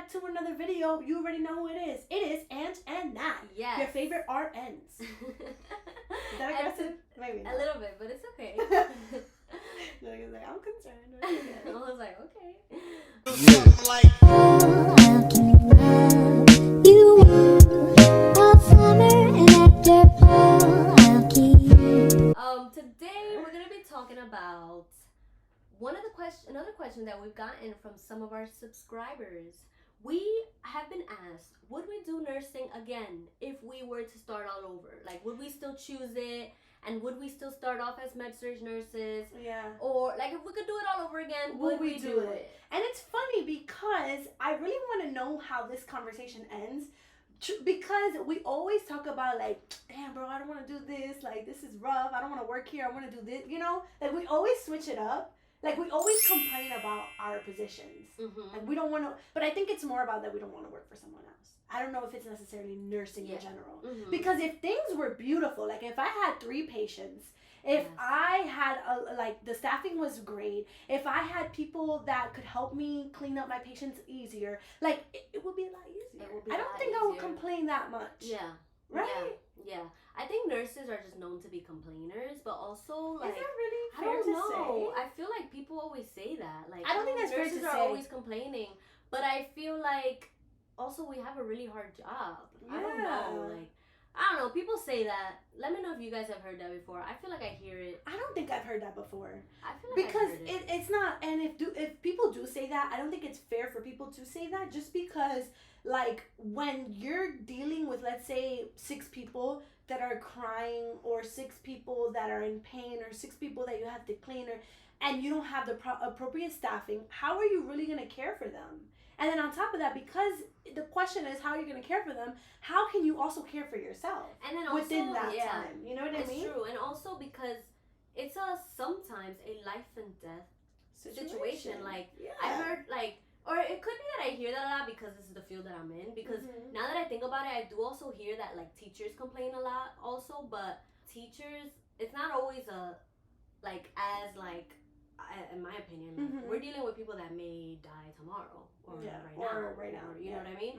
back to another video. You already know who it is. It is Ang&Nat. Yes. Your favorite RNs. Is that aggressive? Maybe not. A little bit, but it's okay. I'm concerned. I was like, okay. Today we're gonna be talking about another question that we've gotten from some of our subscribers. We have been asked, would we do nursing again if we were to start all over? Like, would we still choose it? And would we still start off as med-surg nurses? Yeah. Or, like, if we could do it all over again, would we do it? And it's funny because I really want to know how this conversation ends. Because we always talk about, like, damn, bro, I don't want to do this. Like, this is rough. I don't want to work here. I want to do this. You know? Like, we always switch it up. Like, we always complain about our positions. Mm-hmm. Like, we don't want to. But I think it's more about that we don't want to work for someone else. I don't know if it's necessarily nursing in general. Mm-hmm. Because if things were beautiful, like, if I had 3 patients, if I had, the staffing was great, if I had people that could help me clean up my patients easier, like, it would be a lot easier. I don't think I would complain that much. Yeah. Right? Yeah. I think nurses are just known to be complainers, but also, like, is that really I fair don't to know. say? I feel like people always say that. Like, I don't think that's fair to nurses say. are always complaining, but I feel like also we have a really hard job. Yeah. I don't know. Like, I don't know. People say that. Let me know if you guys have heard that before. I feel like I hear it. I don't think I've heard that before. I feel like because I've heard it. It's not. And if people do say that, I don't think it's fair for people to say that. Just because, like, when you're dealing with, let's say, 6 people that are crying, or 6 people that are in pain, or 6 people that you have to clean, and you don't have the appropriate staffing, how are you really going to care for them? And then on top of that, because the question is how are you going to care for them, how can you also care for yourself and then also, within that time? You know what I mean? It's true. And also because it's sometimes a life and death situation. Like, I heard, like, or it could be that I hear that a lot because this is the field that I'm in. Because now that I think about it, I do also hear that, like, teachers complain a lot also. But teachers, it's not always in my opinion, we're dealing with people that may die tomorrow or right now. You know what I mean?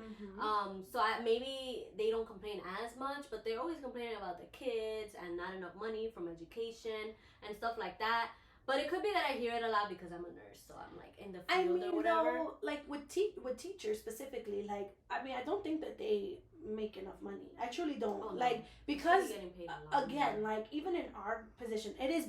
So maybe they don't complain as much, but they're always complaining about the kids and not enough money from education and stuff like that. But it could be that I hear it a lot because I'm a nurse, so I'm, like, in the field or whatever. Though, like, with teachers specifically, like, I mean, I don't think that they make enough money. I truly don't. Oh, no. Like, because getting paid a lot again, like, even in our position, it is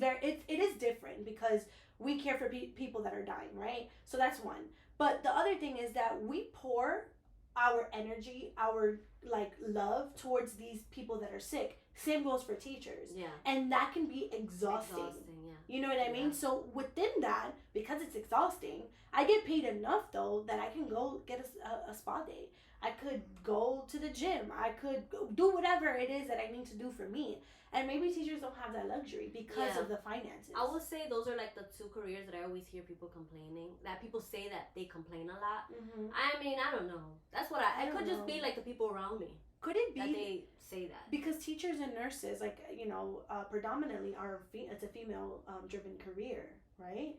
different because we care for people that are dying, right? So that's one. But the other thing is that we pour our energy, our, like, love towards these people that are sick. Same goes for teachers. Yeah. And that can be exhausting. You know what I mean? So within that, because it's exhausting, I get paid enough, though, that I can go get a spa day. I could go to the gym. I could do whatever it is that I need to do for me. And maybe teachers don't have that luxury because of the finances. I would say those are, like, the 2 careers that I always hear people complaining. That people say that they complain a lot. I mean, I don't know. That's what it could just be, like, the people around me. Could it be that they say that? Because teachers and nurses, like, you know, predominantly it's a female driven career, right?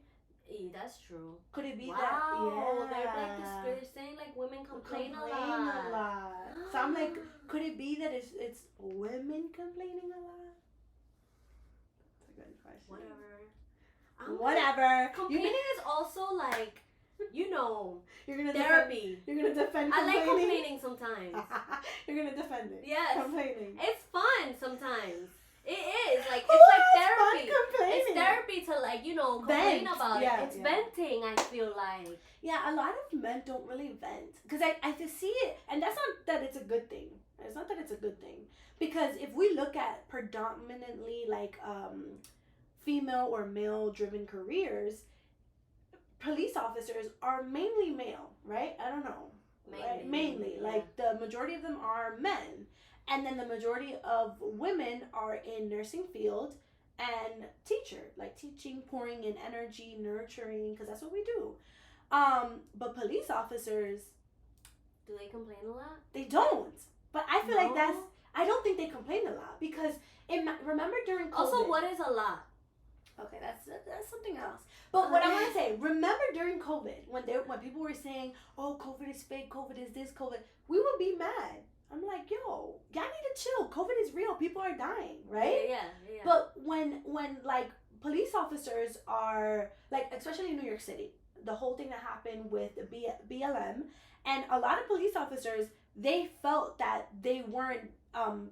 That's true. Could it be wow. that? Yeah. They're saying, like, women complain a lot. So I'm like, could it be that it's women complaining a lot? That's a good question. Whatever. Complaining is also, like, you know, you're gonna therapy. You're gonna defend complaining. I like complaining sometimes. You're gonna defend it. Yes. Complaining. It's fun sometimes. It is. Like, it's like therapy. It's therapy to, like, you know, complain about it. It's venting, I feel like. Yeah, a lot of men don't really vent. Because I see it, and that's not that it's a good thing. It's not that it's a good thing. Because if we look at predominantly, like, female or male-driven careers, police officers are mainly male, right? I don't know. Mainly. Like, the majority of them are men. And then the majority of women are in nursing field and teacher. Like, teaching, pouring in energy, nurturing, because that's what we do. But police officers... Do they complain a lot? They don't. But I feel like I don't think they complain a lot. Because, remember during COVID... Also, what is a lot? Okay, that's something else. But what I want to say, remember during COVID when people were saying, "Oh, COVID is fake, COVID is this, COVID," we would be mad. I'm like, yo, y'all need to chill. COVID is real. People are dying, right? Yeah. But when like police officers are like, especially in New York City, the whole thing that happened with BLM, and a lot of police officers, they felt that they weren't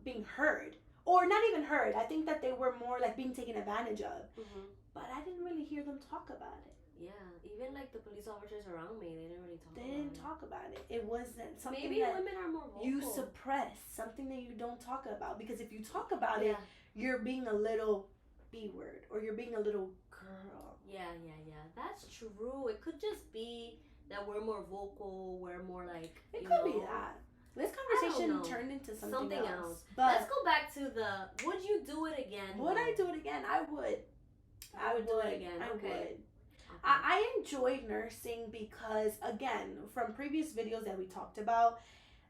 being heard. Or not even heard. I think that they were more like being taken advantage of. Mm-hmm. But I didn't really hear them talk about it. Yeah, even like the police officers around me, they didn't really talk about it. They didn't talk about it. It wasn't something maybe that women are more vocal. You suppress, something that you don't talk about. Because if you talk about it, you're being a little B-word or you're being a little girl. Yeah. That's true. It could just be that we're more vocal, we're more like, it could be that. This conversation turned into something else. But let's go back to the, would you do it again? Would I do it again? I would. I would do it again. I would. I enjoyed nursing because, again, from previous videos that we talked about,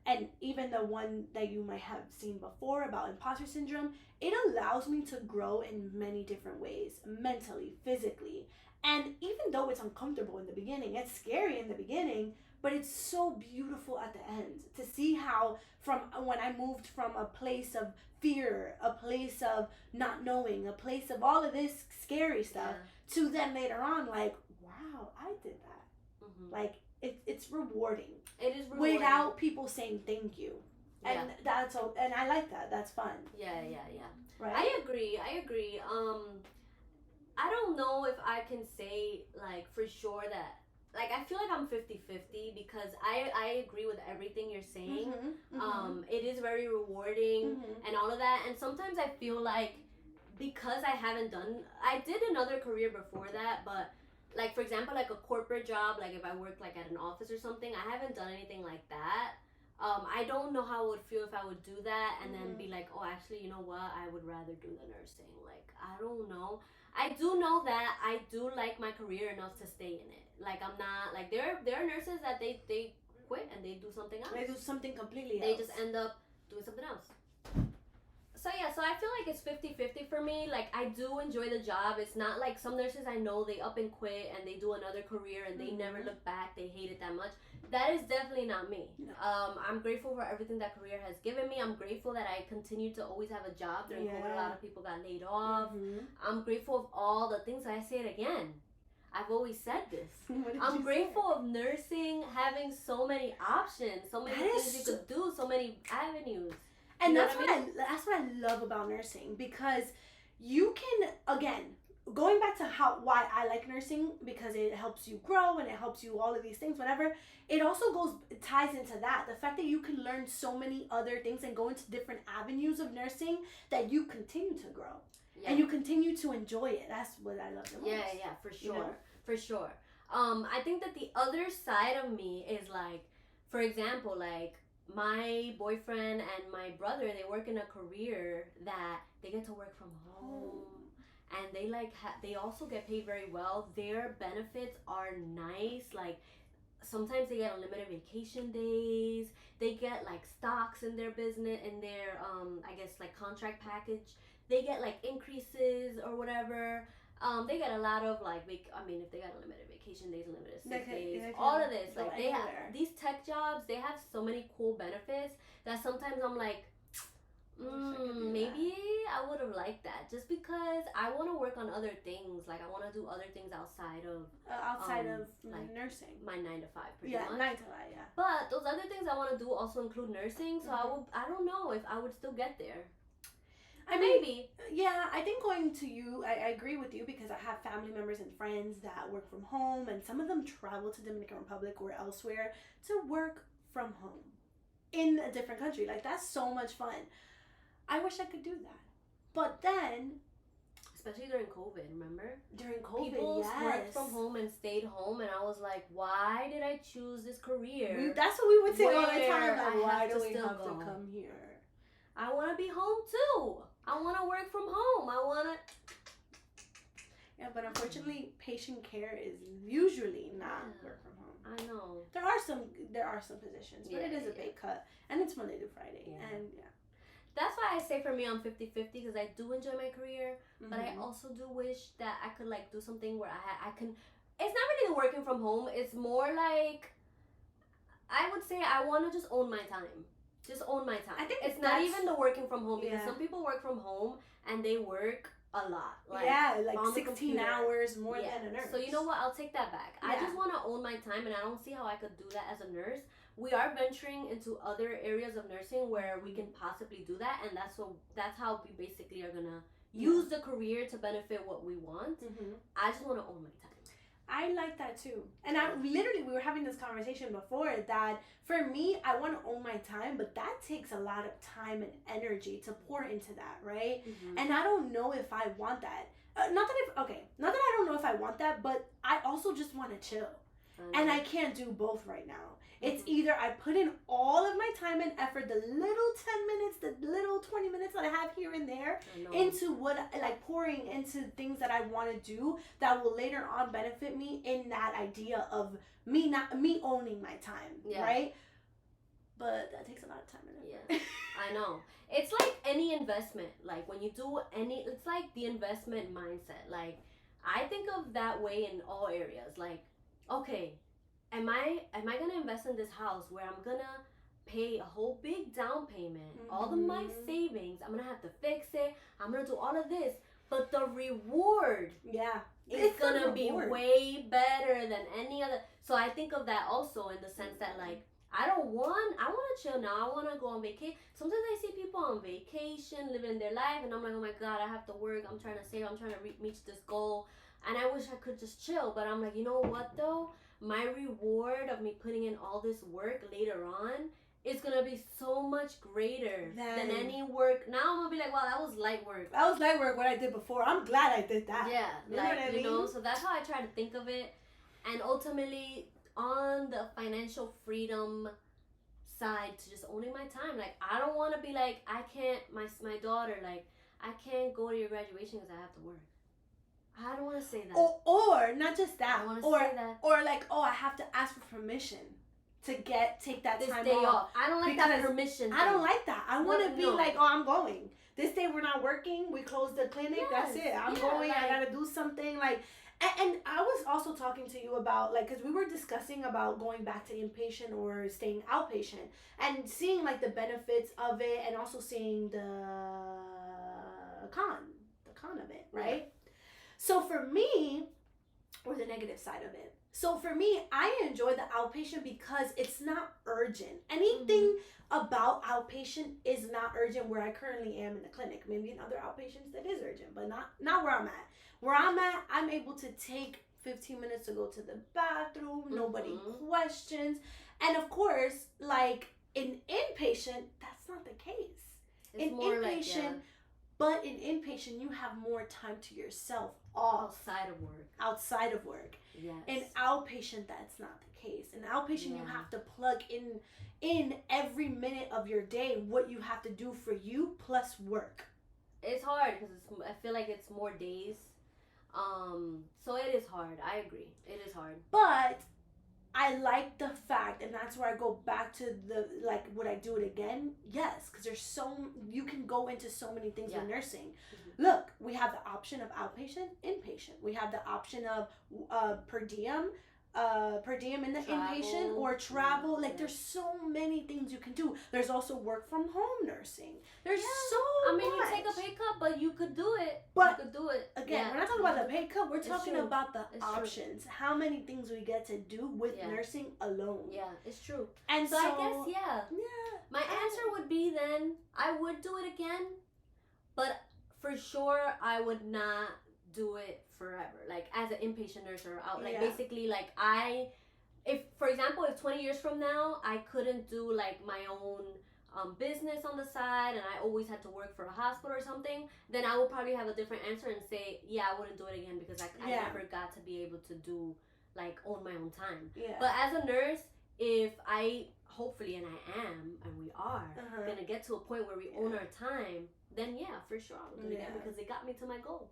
and even the one that you might have seen before about imposter syndrome, it allows me to grow in many different ways, mentally, physically. And even though it's uncomfortable in the beginning, it's scary in the beginning, but it's so beautiful at the end to see how from when I moved from a place of fear, a place of not knowing, a place of all of this scary stuff, to then later on, like, wow, I did that. Mm-hmm. Like, it's rewarding. It is rewarding. Without people saying thank you. And that's all, and I like that. That's fun. Yeah. Right? I agree. I don't know if I can say, like, for sure that, like, I feel like I'm 50-50 because I agree with everything you're saying. Mm-hmm. It is very rewarding and all of that. And sometimes I feel like because I did another career before that, but like, for example, like a corporate job, like if I worked like at an office or something, I haven't done anything like that. I don't know how it would feel if I would do that and then be like, oh, actually, you know what? I would rather do the nursing. Like, I don't know. I do know that I do like my career enough to stay in it. Like, I'm not, like, there are nurses that they quit and they do something else. They do something completely else. They just end up doing something else. So so I feel like it's 50-50 for me. Like, I do enjoy the job. It's not like some nurses I know, they up and quit and they do another career and they never look back. They hate it that much. That is definitely not me. No. I'm grateful for everything that career has given me. I'm grateful that I continue to always have a job. During COVID, a lot of people got laid off. I'm grateful of all the things. I say it again. I've always said this. I'm grateful of nursing, having so many options, so many things you could do, so many avenues. And that's what I love about nursing, because you can, again, going back to why I like nursing, because it helps you grow and it helps you all of these things, whatever. It also ties into that, the fact that you can learn so many other things and go into different avenues of nursing that you continue to grow. Yeah. And you continue to enjoy it. That's what I love the most. Yeah, for sure. You know? For sure. I think that the other side of me is like, for example, like my boyfriend and my brother, they work in a career that they get to work from home. And they like they also get paid very well. Their benefits are nice. Like, sometimes they get unlimited vacation days. They get like stocks in their business, in their I guess like contract package. They get like increases or whatever. They get a lot of like if they got unlimited vacation days, unlimited sick days, all of this. Like, they have these tech jobs, they have so many cool benefits that sometimes I'm like, maybe I would have liked that, just because I want to work on other things. Like, I want to do other things outside of like nursing. My 9 to 5, pretty much. 9 to 5, yeah. But those other things I want to do also include nursing, so I don't know if I would still get there. Maybe. Yeah, I think going to you, I agree with you, because I have family members and friends that work from home, and some of them travel to Dominican Republic or elsewhere to work from home in a different country. Like, that's so much fun. I wish I could do that. But then, especially during COVID, remember? During COVID, people worked from home and stayed home, and I was like, why did I choose this career? That's what we would say all the time. Like, why do we have to come here? I want to be home too. I want to work from home. I want to... Yeah, but unfortunately, patient care is usually not work from home. I know. There are some positions, but it is a big cut, and it's Monday to Friday, and that's why I say for me I'm 50-50 because I do enjoy my career, but I also do wish that I could like do something where I can. It's not really the working from home. It's more like I would say I want to just own my time. Just own my time. I think it's not even the working from home because some people work from home and they work a lot. Like 16 hours more than a nurse. So you know what? I'll take that back. I just want to own my time, and I don't see how I could do that as a nurse. We are venturing into other areas of nursing where we can possibly do that, and that's how we basically are gonna use the career to benefit what we want. I just want to own my time. I like that too. And we were having this conversation before that for me, I want to own my time, but that takes a lot of time and energy to pour into that, right? And I don't know if I want that. Not that I don't know if I want that, but I also just want to chill. And I can't do both right now. It's either I put in all of my time and effort, the little 10 minutes, the little 20 minutes that I have here and there, into pouring into things that I want to do that will later on benefit me in that idea of me owning my time, right? But that takes a lot of time and effort. Yeah, I know. It's like any investment. Like when you do it's like the investment mindset. Like I think of that way in all areas. Like, okay, am I gonna invest in this house where I'm gonna pay a whole big down payment, all of my savings, I'm gonna have to fix it, I'm gonna do all of this, but the reward is gonna be way better than any other. So I think of that also in the sense that like I want to chill now. I want to go on vacation. Sometimes I see people on vacation living their life and I'm like, oh my God, I have to work, I'm trying to save, I'm trying to reach this goal, and I wish I could just chill. But I'm like, you know what though, my reward of me putting in all this work later on is gonna be so much greater than any work. Now I'm gonna be like, wow, that was light work. That was light work what I did before. I'm glad I did that. Yeah, you know what I mean? So that's how I try to think of it. And ultimately, on the financial freedom side, to just owning my time. Like I don't want to be like, I can't. My daughter, like I can't go to your graduation because I have to work. I don't want to say that. Or not just that. I want to say that. Or like, oh, I have to ask for permission to take that this time day off. I don't like that permission. I don't like that. I want to be like, oh, I'm going. This day we're not working. We close the clinic. That's it. I'm going. Like, I gotta do something. Like, and I was also talking to you about like, because we were discussing about going back to inpatient or staying outpatient and seeing like the benefits of it, and also seeing the con of it, right? Yeah. So for me, or the negative side of it. So for me, I enjoy the outpatient because it's not urgent. Anything about outpatient is not urgent where I currently am in the clinic. Maybe in other outpatients that is urgent, but not where I'm at. Where I'm at, I'm able to take 15 minutes to go to the bathroom. Nobody questions. And of course, like in inpatient, that's not the case. It's in more inpatient, like, but in inpatient, you have more time to yourself outside of work. Yes. In outpatient, that's not the case. In outpatient, you have to plug in every minute of your day what you have to do for you plus work. It's hard because I feel like it's more days. So it is hard. I agree. It is hard. But I like the fact, and that's where I go back to the, like, would I do it again? Yes, because you can go into so many things with nursing. Look, we have the option of outpatient, inpatient. We have the option of per diem in the inpatient or travel. Like, there's so many things you can do. There's also work from home nursing. There's so much. You take a pay cut, but you could do it. But you could do it. Again, we're not talking about the pay cut. We're talking about the options. How many things we get to do with nursing alone. Yeah, it's true. And so I guess, my answer would be then, I would do it again, but for sure, I would not do it forever, like as an inpatient nurse or out, like basically, like if for example, if 20 years from now I couldn't do like my own business on the side and I always had to work for a hospital or something, then I would probably have a different answer and say, I wouldn't do it again because I never got to be able to do like own my own time. But as a nurse, if I hopefully, and I am, and we are gonna get to a point where we own our time, then for sure I would do it again because it got me to my goal.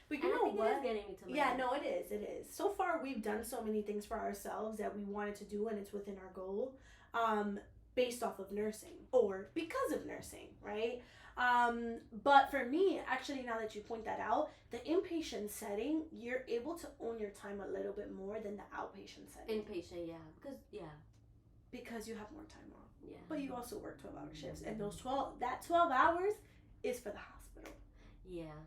But you know what? It is getting me to my goal. No, it is. So far, we've done so many things for ourselves that we wanted to do, and it's within our goal. based off of nursing or because of nursing, right? But for me, actually, now that you point that out, the inpatient setting, you're able to own your time a little bit more than the outpatient setting. Inpatient, because you have more time off. Yeah. But you also work 12-hour shifts, and those 12 hours is for the hospital. Yeah.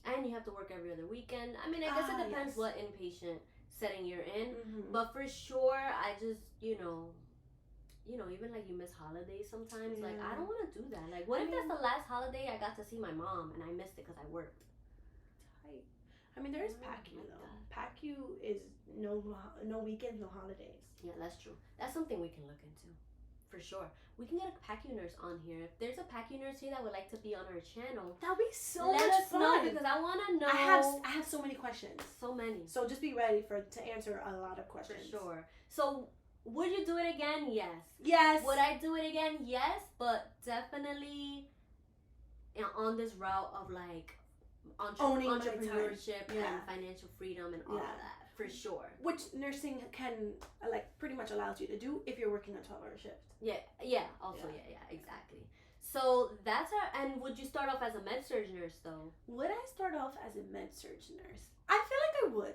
And you have to work every other weekend. I mean, I guess it depends what inpatient setting you're in. But for sure, I just, even like you miss holidays sometimes. Like, I don't want to do that. Like, what if that's the last holiday I got to see my mom and I missed it because I worked? Tight. I mean, there is PACU though. PACU is no weekends, no holidays. Yeah, that's true. That's something we can look into. For sure. We can get a PACU nurse on here. If there's a PACU nurse here that would like to be on our channel, that would be so let much us fun. know, because I want to know. I have so many questions. So many. So just be ready to answer a lot of questions. For sure. So would you do it again? Yes. Yes. Would I do it again? Yes, but definitely on this route of like entrepreneurship and financial freedom and all of that. For sure. Which nursing can pretty much allows you to do if you're working a 12-hour shift. Yeah, exactly. So that's and would you start off as a med-surg nurse though? Would I start off as a med-surg nurse? I feel like I would.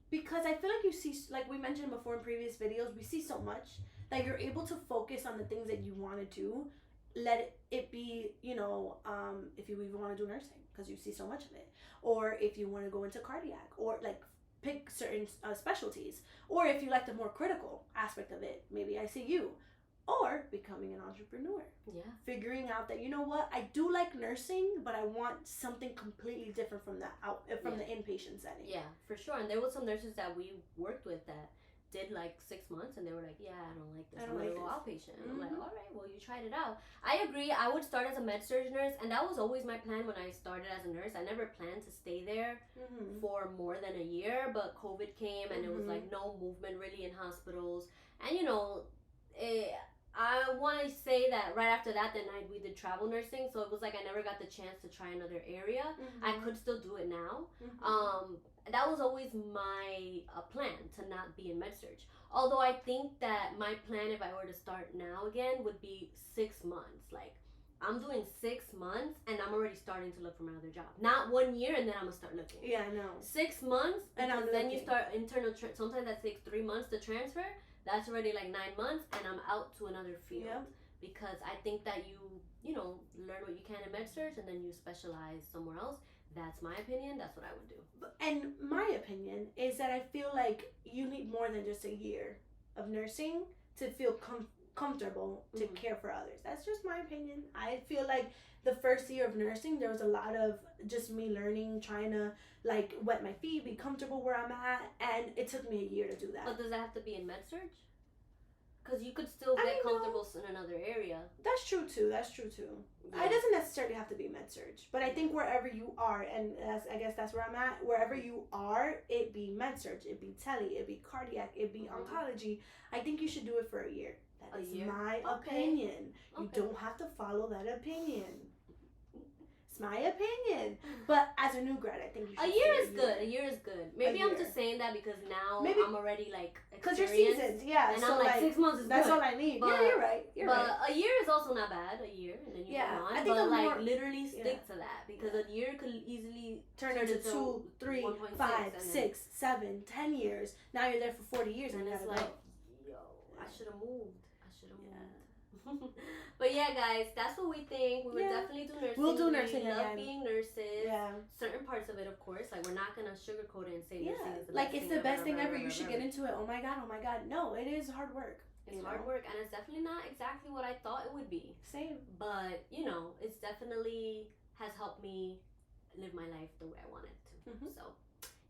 Because I feel like you see, like we mentioned before in previous videos, we see so much that you're able to focus on the things that you want to do. Let it be, if you even want to do nursing, because you see so much of it. Or if you want to go into cardiac, or like pick certain specialties, or if you like the more critical aspect of it, maybe ICU, or becoming an entrepreneur. Yeah. Figuring out that, you know what, I do like nursing, but I want something completely different from the inpatient setting. Yeah, for sure. And there was some nurses that we worked with that did like 6 months, and they were like, yeah, I don't like this. I'm gonna go outpatient. And I'm like, all right, well, you tried it out. I agree. I would start as a med-surg nurse, and that was always my plan when I started as a nurse. I never planned to stay there for more than a year, but COVID came, and it was like no movement really in hospitals. And I want to say that right after that night we did travel nursing, so it was like I never got the chance to try another area. I could still do it now. That was always my plan, to not be in med-surg. Although I think that my plan, if I were to start now again, would be 6 months. Like, I'm doing 6 months and I'm already starting to look for another job. Not 1 year and then I'm gonna start looking. Yeah, I know. 6 months, and then you start internal. Sometimes that takes 3 months to transfer. That's already like 9 months, and I'm out to another field. Yep. Because I think that you learn what you can in med-surg and then you specialize somewhere else. That's my opinion. That's what I would do. And my opinion is that I feel like you need more than just a year of nursing to feel comfortable to care for others. That's just my opinion. I feel like the first year of nursing, there was a lot of just me learning, trying to like wet my feet, be comfortable where I'm at, and it took me a year to do that. But does that have to be in med-surg? Because you could still get comfortable in another area. That's true too. Yeah. It doesn't necessarily have to be med-surg, but I think wherever you are, and I guess that's where I'm at, wherever you are, it be med-surg, it be tele, it be cardiac, it be oncology, I think you should do it for a year. That is my opinion. You don't have to follow that opinion. It's my opinion. But as a new grad, I think you should. A year is good. A year is good. Maybe I'm just saying that because now I'm already like experienced. Because you're seasoned, yeah. And so I'm like 6 months is that's good. all I need. But, yeah, you're right. But a year is also not bad. A year, and then you move on. I think but literally stick to that, because a year could easily turn into 2, 3, 5, 6, 7, 10 years. Now you're there for 40 years, and it's like, go. I should have moved. But yeah, guys, that's what we think. We would definitely do nursing. We'll do nursing We love again. being nurses. Yeah. Certain parts of it, of course. Like, we're not gonna sugarcoat it and say nursing is the like best it's the best thing ever. You should get into it. Oh my god. No, it is hard work. It's hard work, and it's definitely not exactly what I thought it would be. Same. But it's definitely has helped me live my life the way I wanted to. So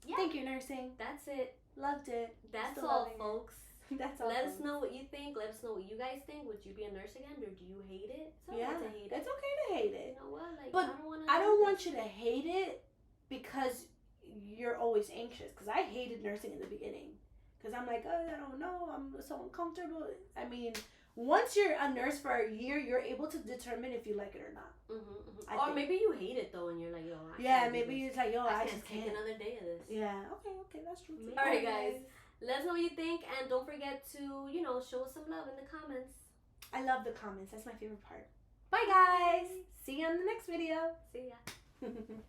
yeah. Thank you, nursing. That's it. Loved it. That's all, folks. That's all. Let us know what you think. Let us know what you guys think. Would you be a nurse again, or do you hate it? It's okay to hate it. It's okay to hate it. You know what? Like, but I don't want you to hate it because you're always anxious. Because I hated nursing in the beginning. Because I'm like, oh, I don't know. I'm so uncomfortable. I mean, once you're a nurse for a year, you're able to determine if you like it or not. Or maybe you hate it though, and you're like, yo, maybe it's like, yo, I just can't take another day of this. Yeah. Okay, that's true too. All right, guys. Let us know what you think, and don't forget to, show us some love in the comments. I love the comments. That's my favorite part. Bye, guys. See you on the next video. See ya.